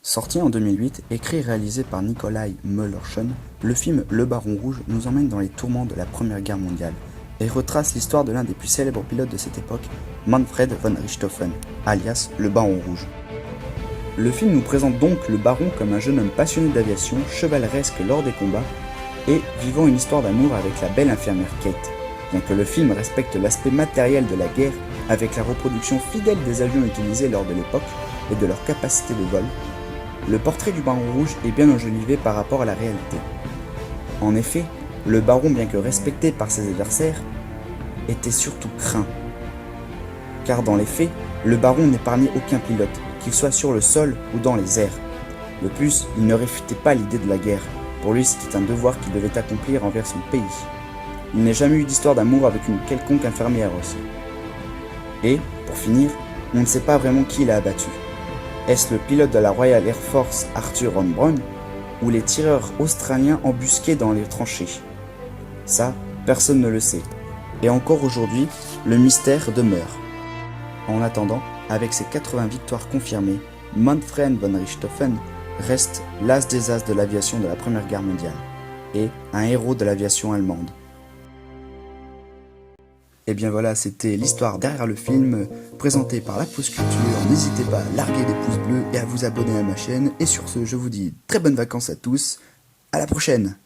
Sorti en 2008, écrit et réalisé par Nikolai Möllerschön, le film Le Baron Rouge nous emmène dans les tourments de la Première Guerre mondiale et retrace l'histoire de l'un des plus célèbres pilotes de cette époque, Manfred von Richthofen, alias le Baron Rouge. Le film nous présente donc le baron comme un jeune homme passionné d'aviation, chevaleresque lors des combats et vivant une histoire d'amour avec la belle infirmière Kate. Bien que le film respecte l'aspect matériel de la guerre avec la reproduction fidèle des avions utilisés lors de l'époque et de leur capacité de vol, le portrait du Baron Rouge est bien enjolivé par rapport à la réalité. En effet, le baron, bien que respecté par ses adversaires, était surtout craint. Car dans les faits, le baron n'épargnait aucun pilote, qu'il soit sur le sol ou dans les airs. De plus, il ne réfutait pas l'idée de la guerre. Pour lui, c'était un devoir qu'il devait accomplir envers son pays. Il n'a jamais eu d'histoire d'amour avec une quelconque infirmière aussi. Et, pour finir, on ne sait pas vraiment qui l'a abattu. Est-ce le pilote de la Royal Air Force Arthur Von Braun ou les tireurs australiens embusqués dans les tranchées? Ça, personne ne le sait. Et encore aujourd'hui, le mystère demeure. En attendant, avec ses 80 victoires confirmées, Manfred von Richthofen reste l'as des as de l'aviation de la Première Guerre mondiale et un héros de l'aviation allemande. Et bien voilà, c'était l'histoire derrière le film, présentée par La Pause Culture. N'hésitez pas à larguer des pouces bleus et à vous abonner à ma chaîne. Et sur ce, je vous dis très bonnes vacances à tous. À la prochaine!